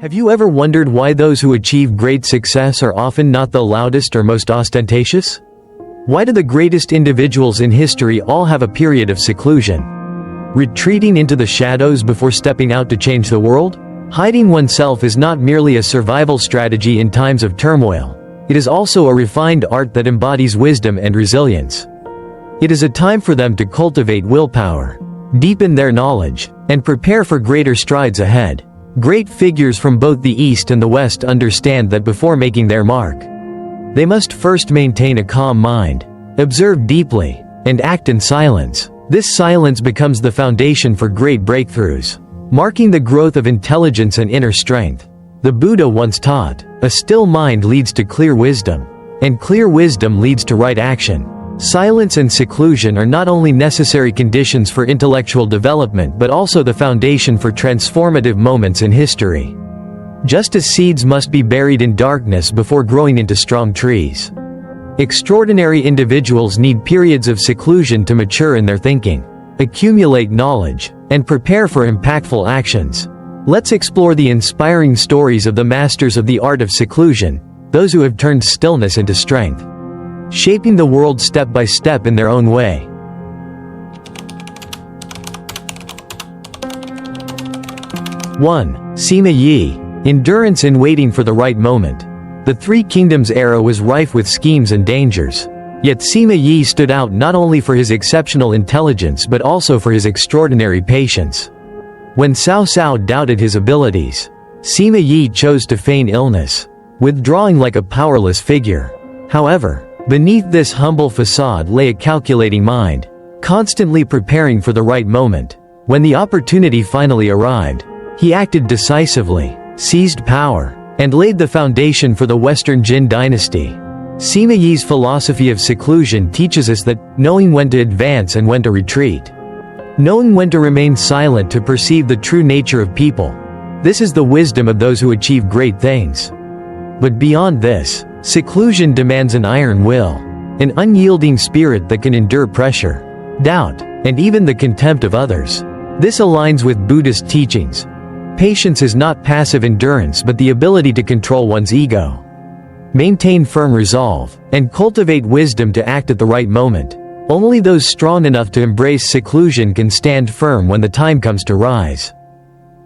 Have you ever wondered why those who achieve great success are often not the loudest or most ostentatious? Why do the greatest individuals in history all have a period of seclusion? Retreating into the shadows before stepping out to change the world? Hiding oneself is not merely a survival strategy in times of turmoil. It is also a refined art that embodies wisdom and resilience. It is a time for them to cultivate willpower, deepen their knowledge, and prepare for greater strides ahead. Great figures from both the East and the West understand that before making their mark, they must first maintain a calm mind, observe deeply, and act in silence. This silence becomes the foundation for great breakthroughs, marking the growth of intelligence and inner strength. The Buddha once taught, "A still mind leads to clear wisdom, and clear wisdom leads to right action." Silence and seclusion are not only necessary conditions for intellectual development but also the foundation for transformative moments in history. Just as seeds must be buried in darkness before growing into strong trees, extraordinary individuals need periods of seclusion to mature in their thinking, accumulate knowledge, and prepare for impactful actions. Let's explore the inspiring stories of the masters of the art of seclusion, those who have turned stillness into strength, shaping the world step by step in their own way. 1. Sima Yi. Endurance in waiting for the right moment. The Three Kingdoms era was rife with schemes and dangers. Yet Sima Yi stood out not only for his exceptional intelligence but also for his extraordinary patience. When Cao Cao doubted his abilities, Sima Yi chose to feign illness, withdrawing like a powerless figure. However, beneath this humble facade lay a calculating mind, constantly preparing for the right moment. When the opportunity finally arrived, he acted decisively, seized power, and laid the foundation for the Western Jin dynasty. Sima Yi's philosophy of seclusion teaches us that knowing when to advance and when to retreat, knowing when to remain silent to perceive the true nature of people. This is the wisdom of those who achieve great things. But beyond this, seclusion demands an iron will, an unyielding spirit that can endure pressure, doubt, and even the contempt of others. This aligns with Buddhist teachings. Patience is not passive endurance but the ability to control one's ego, maintain firm resolve, and cultivate wisdom to act at the right moment. Only those strong enough to embrace seclusion can stand firm when the time comes to rise.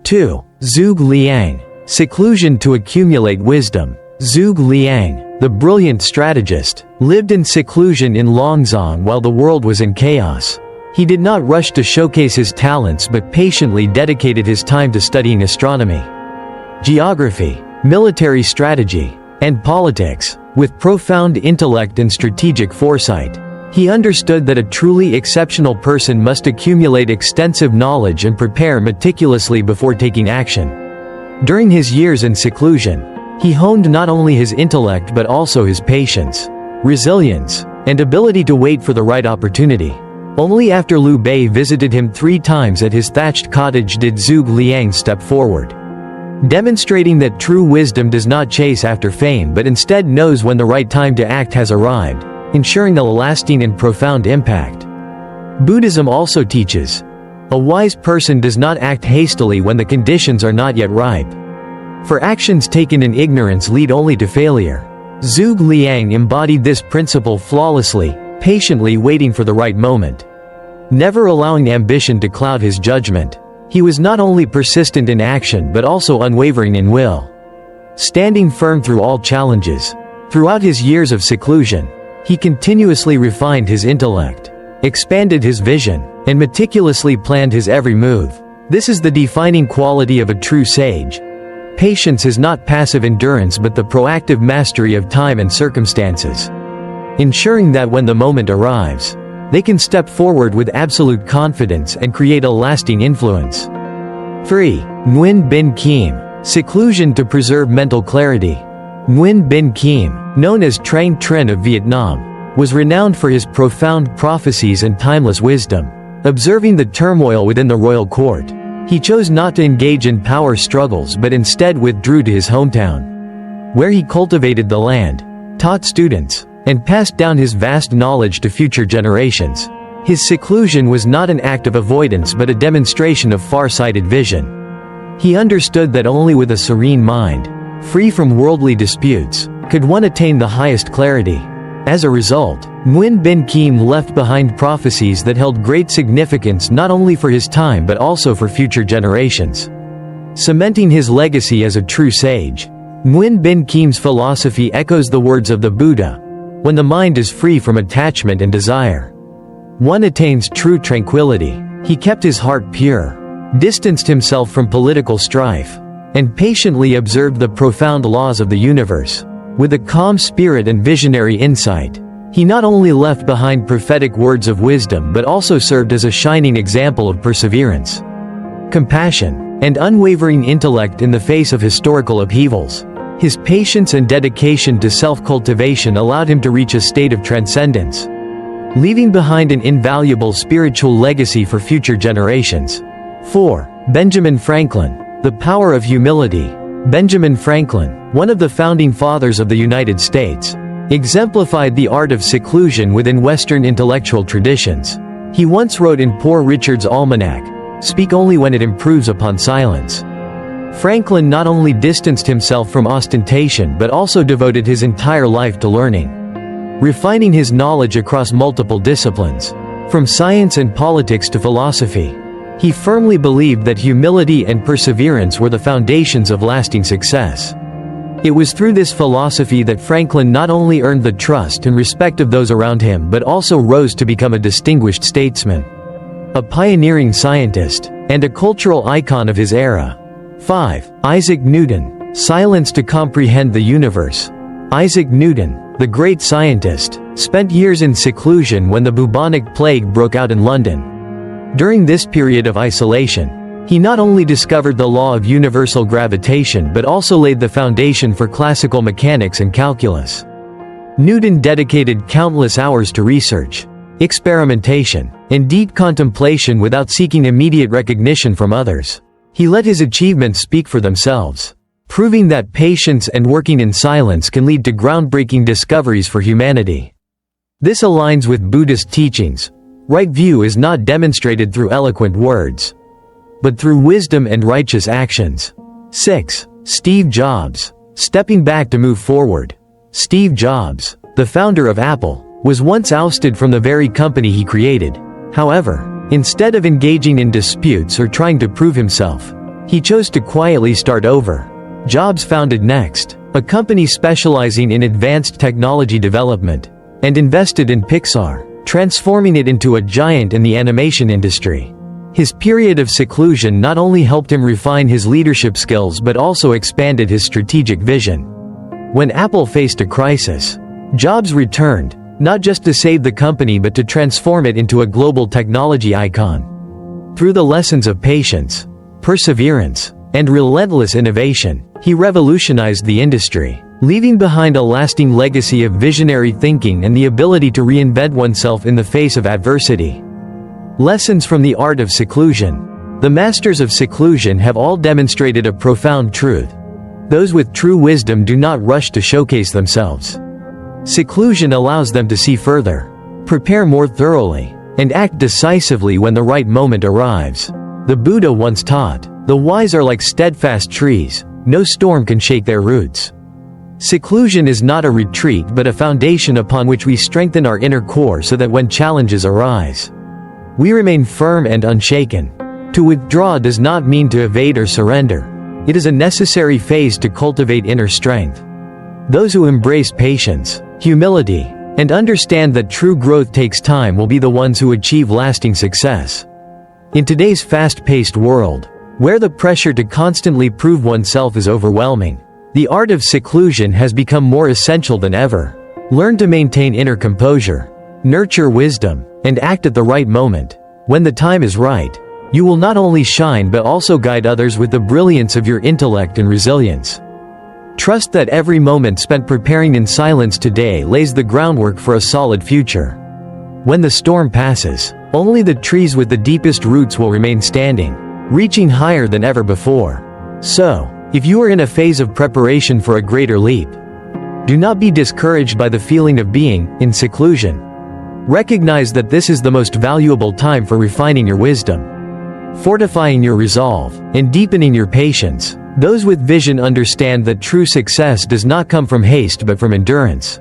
2. Zhuge Liang. Seclusion to accumulate wisdom. Zhuge Liang, the brilliant strategist, lived in seclusion in Longzong while the world was in chaos. He did not rush to showcase his talents but patiently dedicated his time to studying astronomy, geography, military strategy, and politics. With profound intellect and strategic foresight, he understood that a truly exceptional person must accumulate extensive knowledge and prepare meticulously before taking action. During his years in seclusion, he honed not only his intellect but also his patience, resilience, and ability to wait for the right opportunity. Only after Liu Bei visited him 3 times at his thatched cottage did Zhuge Liang step forward, demonstrating that true wisdom does not chase after fame but instead knows when the right time to act has arrived, ensuring a lasting and profound impact. Buddhism also teaches, a wise person does not act hastily when the conditions are not yet ripe, for actions taken in ignorance lead only to failure. Zhuge Liang embodied this principle flawlessly, patiently waiting for the right moment, never allowing ambition to cloud his judgment. He was not only persistent in action but also unwavering in will, standing firm through all challenges. Throughout his years of seclusion, he continuously refined his intellect, expanded his vision, and meticulously planned his every move. This is the defining quality of a true sage. Patience is not passive endurance but the proactive mastery of time and circumstances, ensuring that when the moment arrives, they can step forward with absolute confidence and create a lasting influence. 3. Nguyen Binh Kim. Seclusion to preserve mental clarity. Nguyen Binh Kim, known as Trang Trinh of Vietnam, was renowned for his profound prophecies and timeless wisdom. Observing the turmoil within the royal court, he chose not to engage in power struggles but instead withdrew to his hometown, where he cultivated the land, taught students, and passed down his vast knowledge to future generations. His seclusion was not an act of avoidance but a demonstration of far-sighted vision. He understood that only with a serene mind, free from worldly disputes, could one attain the highest clarity. As a result, Nguyen Binh Kim left behind prophecies that held great significance not only for his time but also for future generations. Cementing his legacy as a true sage, Nguyen Binh Kim's philosophy echoes the words of the Buddha: "When the mind is free from attachment and desire, one attains true tranquility." He kept his heart pure, distanced himself from political strife, and patiently observed the profound laws of the universe. With a calm spirit and visionary insight, he not only left behind prophetic words of wisdom but also served as a shining example of perseverance, compassion, and unwavering intellect in the face of historical upheavals. His patience and dedication to self-cultivation allowed him to reach a state of transcendence, leaving behind an invaluable spiritual legacy for future generations. 4. Benjamin Franklin. The power of humility. Benjamin Franklin, one of the founding fathers of the United States, exemplified the art of seclusion within Western intellectual traditions. He once wrote in Poor Richard's Almanac, "Speak only when it improves upon silence." Franklin not only distanced himself from ostentation but also devoted his entire life to learning, refining his knowledge across multiple disciplines, from science and politics to philosophy. He firmly believed that humility and perseverance were the foundations of lasting success. It was through this philosophy that Franklin not only earned the trust and respect of those around him but also rose to become a distinguished statesman, a pioneering scientist, and a cultural icon of his era. 5. Isaac Newton. Silence to comprehend the universe. Isaac Newton, the great scientist, spent years in seclusion when the bubonic plague broke out in London. During this period of isolation, he not only discovered the law of universal gravitation but also laid the foundation for classical mechanics and calculus. Newton dedicated countless hours to research, experimentation, and deep contemplation without seeking immediate recognition from others. He let his achievements speak for themselves, proving that patience and working in silence can lead to groundbreaking discoveries for humanity. This aligns with Buddhist teachings. Right view is not demonstrated through eloquent words, but through wisdom and righteous actions. 6. Steve Jobs. Stepping back to move forward. Steve Jobs, the founder of Apple, was once ousted from the very company he created. However, instead of engaging in disputes or trying to prove himself, he chose to quietly start over. Jobs founded Next, a company specializing in advanced technology development, and invested in Pixar, transforming it into a giant in the animation industry. His period of seclusion not only helped him refine his leadership skills but also expanded his strategic vision. When Apple faced a crisis, Jobs returned, not just to save the company but to transform it into a global technology icon. Through the lessons of patience, perseverance, and relentless innovation, he revolutionized the industry, leaving behind a lasting legacy of visionary thinking and the ability to reinvent oneself in the face of adversity. Lessons from the art of seclusion. The masters of seclusion have all demonstrated a profound truth. Those with true wisdom do not rush to showcase themselves. Seclusion allows them to see further, prepare more thoroughly, and act decisively when the right moment arrives. The Buddha once taught, "The wise are like steadfast trees, no storm can shake their roots." Seclusion is not a retreat but a foundation upon which we strengthen our inner core so that when challenges arise, we remain firm and unshaken. To withdraw does not mean to evade or surrender. It is a necessary phase to cultivate inner strength. Those who embrace patience, humility, and understand that true growth takes time will be the ones who achieve lasting success. In today's fast-paced world, where the pressure to constantly prove oneself is overwhelming, the art of seclusion has become more essential than ever. Learn to maintain inner composure, nurture wisdom, and act at the right moment. When the time is right, you will not only shine but also guide others with the brilliance of your intellect and resilience. Trust that every moment spent preparing in silence today lays the groundwork for a solid future. When the storm passes, only the trees with the deepest roots will remain standing, reaching higher than ever before. So, if you are in a phase of preparation for a greater leap, do not be discouraged by the feeling of being in seclusion. Recognize that this is the most valuable time for refining your wisdom, fortifying your resolve, and deepening your patience. Those with vision understand that true success does not come from haste but from endurance,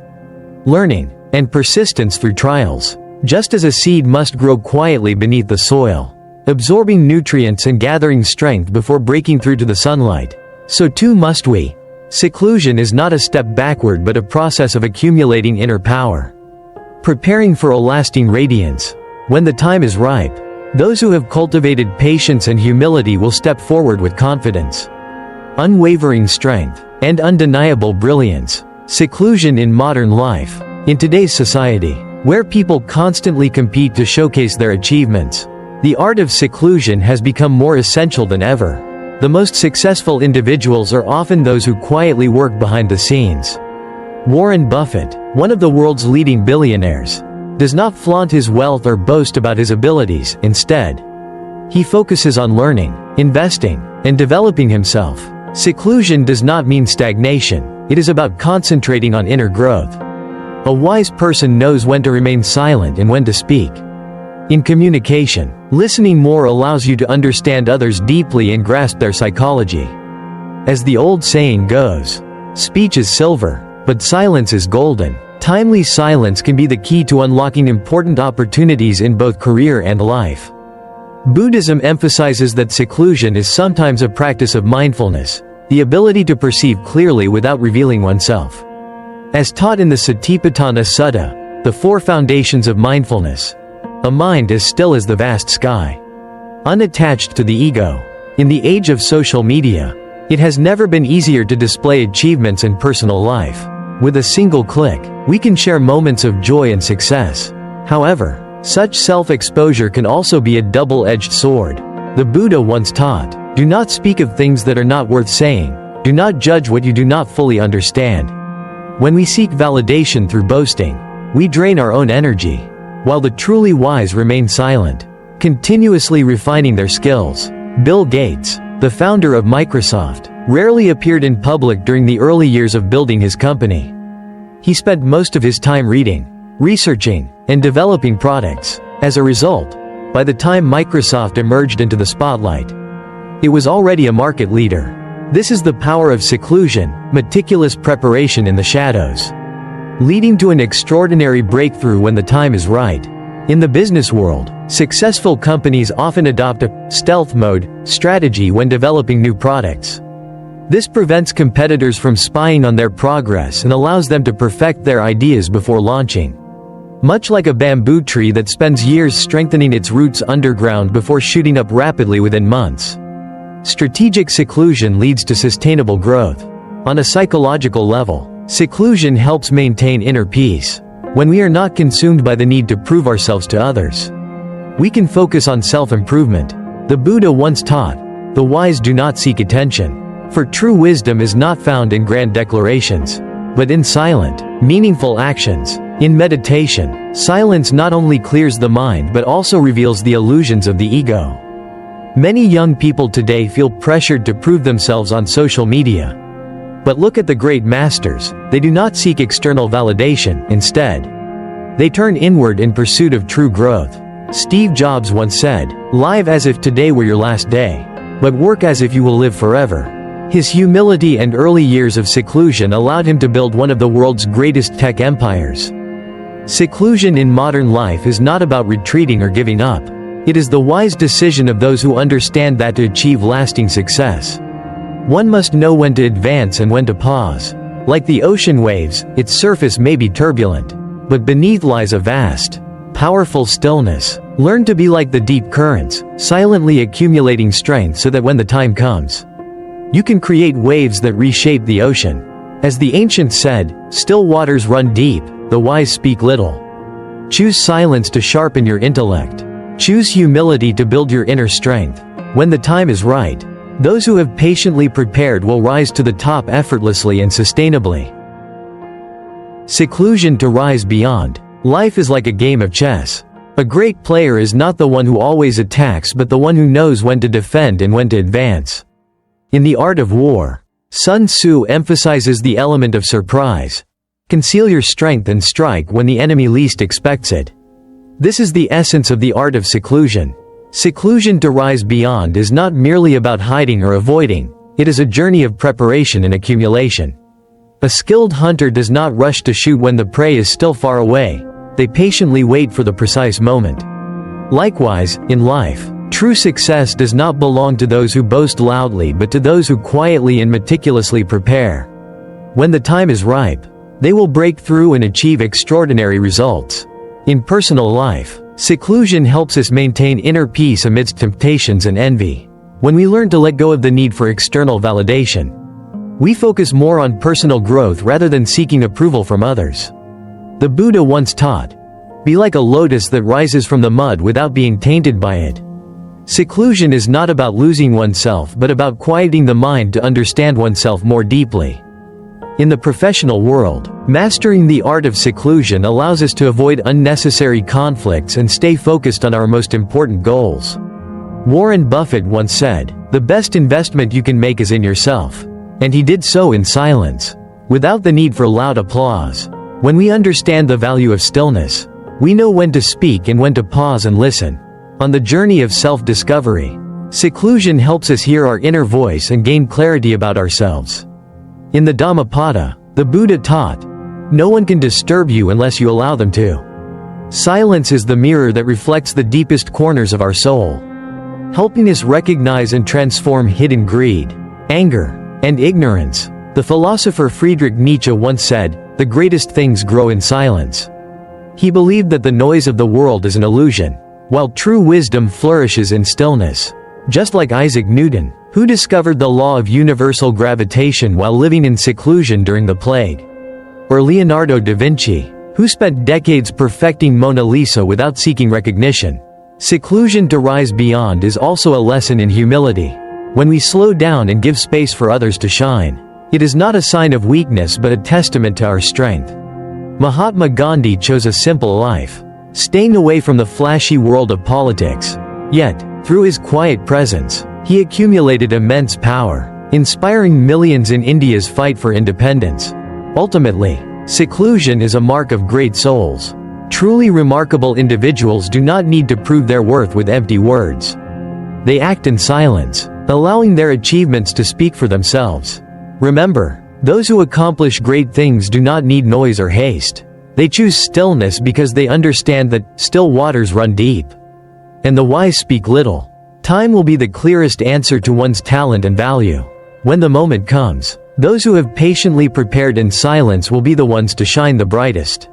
learning, and persistence through trials. Just as a seed must grow quietly beneath the soil, absorbing nutrients and gathering strength before breaking through to the sunlight, so too must we. Seclusion is not a step backward but a process of accumulating inner power, preparing for a lasting radiance. When the time is ripe, those who have cultivated patience and humility will step forward with confidence, unwavering strength, and undeniable brilliance. Seclusion in modern life. In today's society, where people constantly compete to showcase their achievements, the art of seclusion has become more essential than ever. The most successful individuals are often those who quietly work behind the scenes. Warren Buffett, one of the world's leading billionaires, does not flaunt his wealth or boast about his abilities. Instead, he focuses on learning, investing, and developing himself. Seclusion does not mean stagnation. It is about concentrating on inner growth. A wise person knows when to remain silent and when to speak. In communication, listening more allows you to understand others deeply and grasp their psychology. As the old saying goes, speech is silver, but silence is golden. Timely silence can be the key to unlocking important opportunities in both career and life. Buddhism emphasizes that seclusion is sometimes a practice of mindfulness, the ability to perceive clearly without revealing oneself. As taught in the Satipatthana Sutta, the four foundations of mindfulness, a mind as still as the vast sky, unattached to the ego. In the age of social media, it has never been easier to display achievements in personal life. With a single click, we can share moments of joy and success. However, such self-exposure can also be a double-edged sword. The Buddha once taught, "Do not speak of things that are not worth saying. Do not judge what you do not fully understand." When we seek validation through boasting, we drain our own energy, while the truly wise remain silent, continuously refining their skills. Bill Gates, the founder of Microsoft, rarely appeared in public during the early years of building his company. He spent most of his time reading, researching, and developing products. As a result, by the time Microsoft emerged into the spotlight, it was already a market leader. This is the power of seclusion, meticulous preparation in the shadows, leading to an extraordinary breakthrough when the time is right. In the business world, successful companies often adopt a stealth mode strategy when developing new products. This prevents competitors from spying on their progress and allows them to perfect their ideas before launching. Much like a bamboo tree that spends years strengthening its roots underground before shooting up rapidly within months, strategic seclusion leads to sustainable growth. On a psychological level, seclusion helps maintain inner peace. When we are not consumed by the need to prove ourselves to others, we can focus on self-improvement. The Buddha once taught, "The wise do not seek attention." For true wisdom is not found in grand declarations, but in silent, meaningful actions. In meditation, silence not only clears the mind but also reveals the illusions of the ego. Many young people today feel pressured to prove themselves on social media. But look at the great masters, they do not seek external validation. Instead, they turn inward in pursuit of true growth. Steve Jobs once said, "Live as if today were your last day, but work as if you will live forever." His humility and early years of seclusion allowed him to build one of the world's greatest tech empires. Seclusion in modern life is not about retreating or giving up. It is the wise decision of those who understand that to achieve lasting success, one must know when to advance and when to pause. Like the ocean waves, its surface may be turbulent, but beneath lies a vast, powerful stillness. Learn to be like the deep currents, silently accumulating strength so that when the time comes, you can create waves that reshape the ocean. As the ancients said, "Still waters run deep, the wise speak little." Choose silence to sharpen your intellect. Choose humility to build your inner strength. When the time is right, those who have patiently prepared will rise to the top effortlessly and sustainably. Seclusion to rise beyond. Life is like a game of chess. A great player is not the one who always attacks but the one who knows when to defend and when to advance. In the art of war, Sun Tzu emphasizes the element of surprise. Conceal your strength and strike when the enemy least expects it. This is the essence of the art of seclusion. Seclusion to rise beyond is not merely about hiding or avoiding, it is a journey of preparation and accumulation. A skilled hunter does not rush to shoot when the prey is still far away, they patiently wait for the precise moment. Likewise, in life, true success does not belong to those who boast loudly but to those who quietly and meticulously prepare. When the time is ripe, they will break through and achieve extraordinary results. In personal life, seclusion helps us maintain inner peace amidst temptations and envy. When we learn to let go of the need for external validation, we focus more on personal growth rather than seeking approval from others. The Buddha once taught, "Be like a lotus that rises from the mud without being tainted by it." Seclusion is not about losing oneself but about quieting the mind to understand oneself more deeply. In the professional world, mastering the art of seclusion allows us to avoid unnecessary conflicts and stay focused on our most important goals. Warren Buffett once said, "The best investment you can make is in yourself." And he did so in silence, without the need for loud applause. When we understand the value of stillness, we know when to speak and when to pause and listen. On the journey of self-discovery, seclusion helps us hear our inner voice and gain clarity about ourselves. In the Dhammapada, the Buddha taught, "No one can disturb you unless you allow them to." Silence is the mirror that reflects the deepest corners of our soul, helping us recognize and transform hidden greed, anger, and ignorance. The philosopher Friedrich Nietzsche once said, "The greatest things grow in silence." He believed that the noise of the world is an illusion, while true wisdom flourishes in stillness. Just like Isaac Newton, who discovered the law of universal gravitation while living in seclusion during the plague. Or Leonardo da Vinci, who spent decades perfecting Mona Lisa without seeking recognition. Seclusion to rise beyond is also a lesson in humility. When we slow down and give space for others to shine, it is not a sign of weakness but a testament to our strength. Mahatma Gandhi chose a simple life, staying away from the flashy world of politics. Yet, through his quiet presence, he accumulated immense power, inspiring millions in India's fight for independence. Ultimately, seclusion is a mark of great souls. Truly remarkable individuals do not need to prove their worth with empty words. They act in silence, allowing their achievements to speak for themselves. Remember, those who accomplish great things do not need noise or haste. They choose stillness because they understand that still waters run deep. And the wise speak little. Time will be the clearest answer to one's talent and value. When the moment comes, those who have patiently prepared in silence will be the ones to shine the brightest.